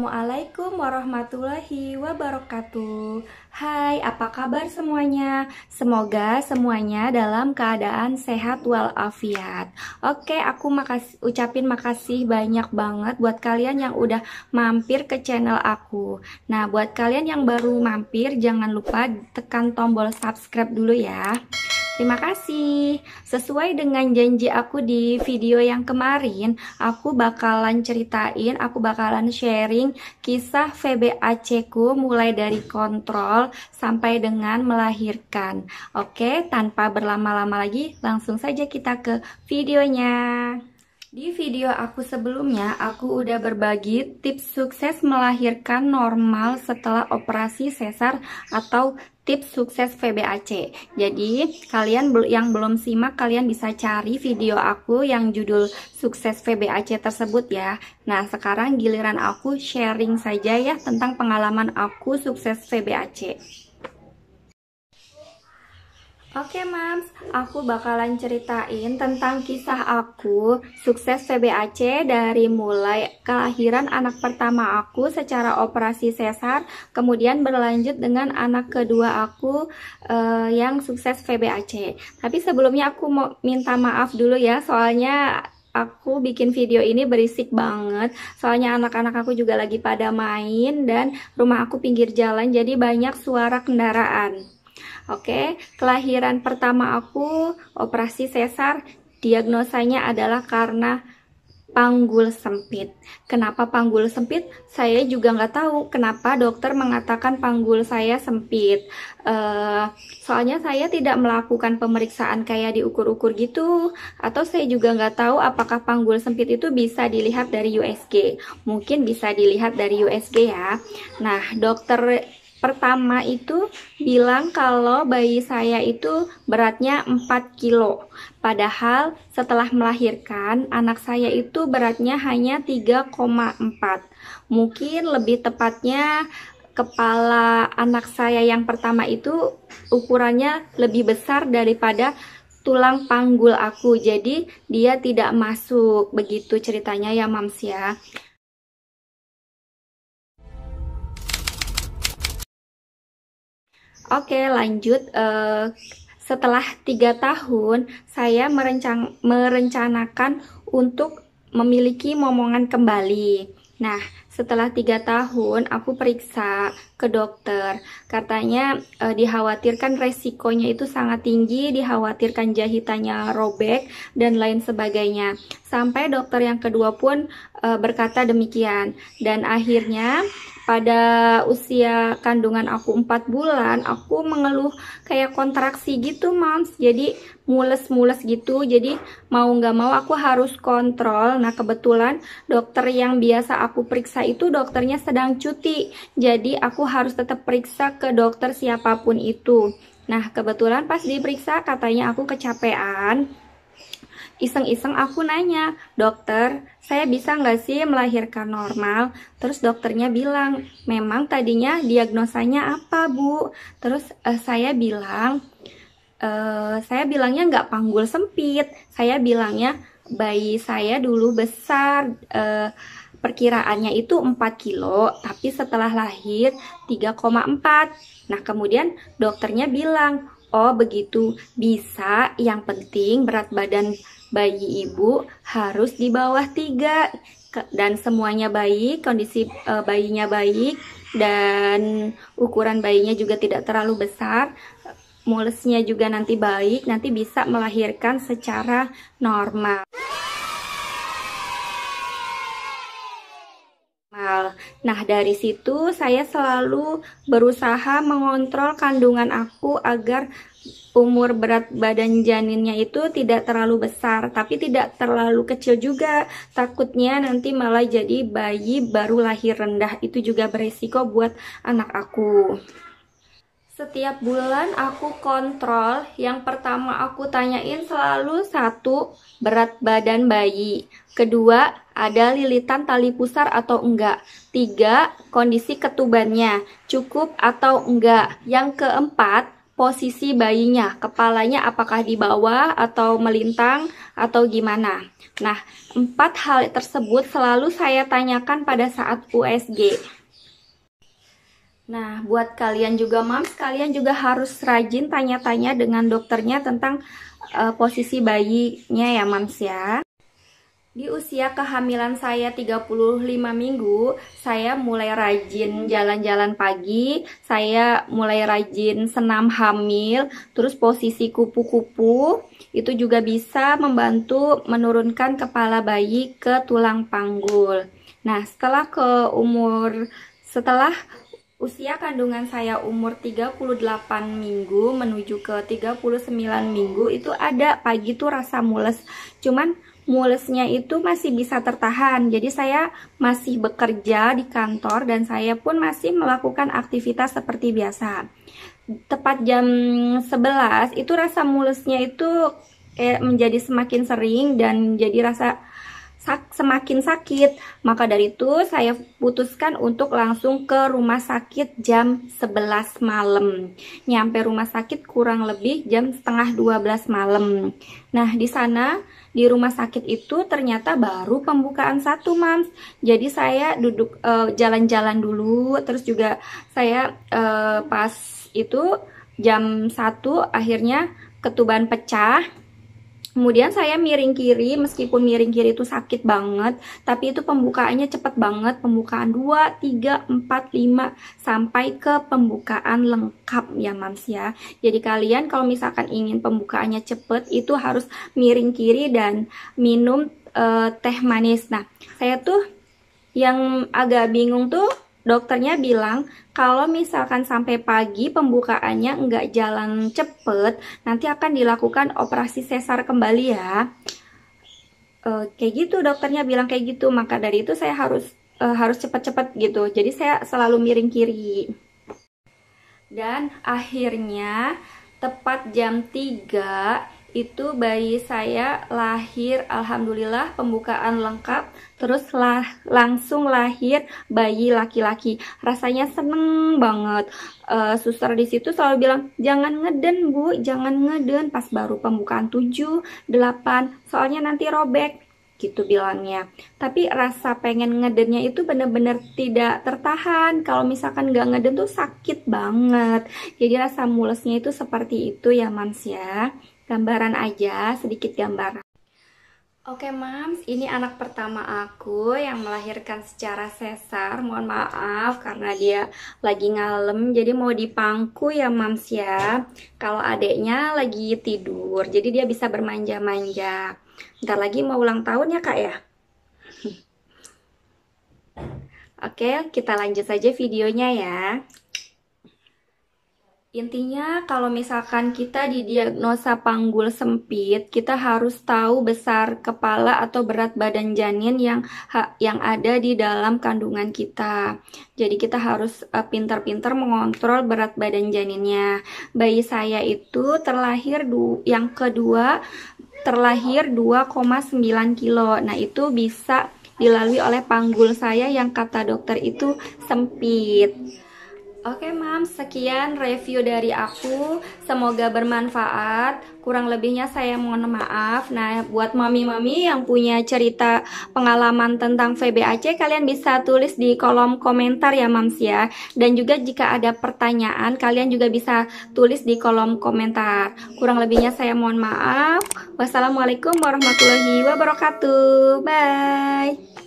Assalamualaikum warahmatullahi wabarakatuh. Hai, apa kabar semuanya? Semoga semuanya dalam keadaan sehat walafiat. Oke, aku ucapin makasih banyak banget buat kalian yang udah mampir ke channel aku. Nah, buat kalian yang baru mampir, jangan lupa tekan tombol subscribe dulu ya. Terima kasih. Sesuai dengan janji aku di video yang kemarin, aku bakalan sharing kisah VBAC ku mulai dari kontrol sampai dengan melahirkan. Oke, tanpa berlama-lama lagi, langsung saja kita ke videonya. Di video aku sebelumnya, aku udah berbagi tips sukses melahirkan normal setelah operasi sesar atau tips sukses VBAC. Jadi, kalian yang belum simak, kalian bisa cari video aku yang judul sukses VBAC tersebut ya. Nah, sekarang giliran aku sharing saja ya tentang pengalaman aku sukses VBAC. Oke mams, aku bakalan ceritain tentang kisah aku sukses VBAC dari mulai kelahiran anak pertama aku secara operasi sesar, kemudian berlanjut dengan anak kedua aku yang sukses VBAC. Tapi sebelumnya aku mau minta maaf dulu ya, soalnya aku bikin video ini berisik banget. Soalnya anak-anak aku juga lagi pada main dan rumah aku pinggir jalan, jadi banyak suara kendaraan. Oke, kelahiran pertama aku operasi sesar, diagnosanya adalah karena panggul sempit. Kenapa panggul sempit? Saya juga nggak tahu kenapa dokter mengatakan panggul saya sempit. Soalnya saya tidak melakukan pemeriksaan kayak diukur-ukur gitu, atau saya juga nggak tahu apakah panggul sempit itu bisa dilihat dari USG. Mungkin bisa dilihat dari USG ya. Nah, dokter pertama itu bilang kalau bayi saya itu beratnya 4 kilo. Padahal setelah melahirkan anak saya itu beratnya hanya 3,4. Mungkin lebih tepatnya kepala anak saya yang pertama itu ukurannya lebih besar daripada tulang panggul aku. Jadi dia tidak masuk. Begitu ceritanya ya mams ya. Oke, lanjut. Setelah 3 tahun, saya merencanakan untuk memiliki momongan kembali. Nah, setelah 3 tahun, aku periksa ke dokter. Katanya dikhawatirkan resikonya itu sangat tinggi, dikhawatirkan jahitannya robek, dan lain sebagainya. Sampai dokter yang kedua pun berkata demikian. Dan akhirnya pada usia kandungan aku 4 bulan, aku mengeluh kayak kontraksi gitu, mams. Jadi mules-mules gitu. Jadi mau nggak mau aku harus kontrol. Nah, kebetulan dokter yang biasa aku periksa itu dokternya sedang cuti. Jadi aku harus tetap periksa ke dokter siapapun itu. Nah, kebetulan pas diperiksa katanya aku kecapean. Iseng-iseng aku nanya, dokter, saya bisa nggak sih melahirkan normal? Terus dokternya bilang, memang tadinya diagnosanya apa, Bu? Terus saya bilangnya nggak panggul sempit. Saya bilangnya bayi saya dulu besar, perkiraannya itu 4 kilo, tapi setelah lahir 3,4. Nah, kemudian dokternya bilang, oh begitu, bisa, yang penting berat badan bayi ibu harus di bawah 3 dan semuanya baik, kondisi bayinya baik dan ukuran bayinya juga tidak terlalu besar, mulesnya juga nanti baik, nanti bisa melahirkan secara normal. Nah, dari situ saya selalu berusaha mengontrol kandungan aku agar umur berat badan janinnya itu tidak terlalu besar, tapi tidak terlalu kecil juga. Takutnya nanti malah jadi bayi baru lahir rendah, itu juga beresiko buat anak aku. Setiap bulan aku kontrol, yang pertama aku tanyain selalu satu, berat badan bayi. Kedua, ada lilitan tali pusar atau enggak. 3, kondisi ketubannya, cukup atau enggak. Yang keempat, posisi bayinya, kepalanya apakah di bawah atau melintang atau gimana. Nah, 4 hal tersebut selalu saya tanyakan pada saat USG. Nah, buat kalian juga moms, kalian juga harus rajin tanya-tanya dengan dokternya tentang posisi bayinya ya moms ya. Di usia kehamilan saya 35 minggu, saya mulai rajin jalan-jalan pagi, saya mulai rajin senam hamil, terus posisi kupu-kupu, itu juga bisa membantu menurunkan kepala bayi ke tulang panggul. Nah, setelah usia kandungan saya umur 38 minggu menuju ke 39 minggu, itu ada pagi tuh rasa mules. Cuman mulesnya itu masih bisa tertahan. Jadi saya masih bekerja di kantor dan saya pun masih melakukan aktivitas seperti biasa. Tepat jam 11 itu rasa mulesnya itu menjadi semakin sering dan jadi rasa semakin sakit. Maka dari itu saya putuskan untuk langsung ke rumah sakit jam 11 malam. Nyampe rumah sakit kurang lebih jam setengah 12 malam. Nah, di sana di rumah sakit itu ternyata baru pembukaan 1 moms. Jadi saya duduk jalan-jalan dulu, terus juga saya pas itu jam 1 akhirnya ketuban pecah. Kemudian saya miring kiri, meskipun miring kiri itu sakit banget, tapi itu pembukaannya cepet banget, pembukaan 2, 3, 4, 5, sampai ke pembukaan lengkap ya moms ya. Jadi kalian kalau misalkan ingin pembukaannya cepet, itu harus miring kiri dan minum teh manis. Nah, saya tuh yang agak bingung tuh, dokternya bilang kalau misalkan sampai pagi pembukaannya nggak jalan cepet, nanti akan dilakukan operasi sesar kembali ya. Kayak gitu dokternya bilang kayak gitu. Maka dari itu saya harus cepet-cepet gitu. Jadi saya selalu miring kiri. Dan akhirnya tepat jam 3 itu bayi saya lahir, alhamdulillah pembukaan lengkap, terus langsung lahir bayi laki-laki. Rasanya seneng banget. Suster di situ selalu bilang jangan ngeden bu, jangan ngeden pas baru pembukaan 7, 8, soalnya nanti robek gitu bilangnya. Tapi rasa pengen ngedennya itu bener-bener tidak tertahan. Kalau misalkan nggak ngeden tuh sakit banget. Jadi rasa mulesnya itu seperti itu ya moms ya. Gambaran aja, sedikit gambaran. Oke moms, ini anak pertama aku yang melahirkan secara sesar. Mohon maaf karena dia lagi ngalem, jadi mau dipangku ya moms ya. Kalau adeknya lagi tidur, jadi dia bisa bermanja-manja. Ntar lagi mau ulang tahun ya kak ya. Oke, kita lanjut saja videonya ya. Intinya kalau misalkan kita didiagnosa panggul sempit, kita harus tahu besar kepala atau berat badan janin yang ada di dalam kandungan kita. Jadi kita harus pintar-pintar mengontrol berat badan janinnya. Bayi saya itu yang kedua terlahir 2,9 kilo. Nah, itu bisa dilalui oleh panggul saya yang kata dokter itu sempit. Oke moms, sekian review dari aku, semoga bermanfaat. Kurang lebihnya saya mohon maaf. Nah, buat mami-mami yang punya cerita pengalaman tentang VBAC, kalian bisa tulis di kolom komentar ya moms ya. Dan juga jika ada pertanyaan, kalian juga bisa tulis di kolom komentar. Kurang lebihnya saya mohon maaf. Wassalamualaikum warahmatullahi wabarakatuh. Bye.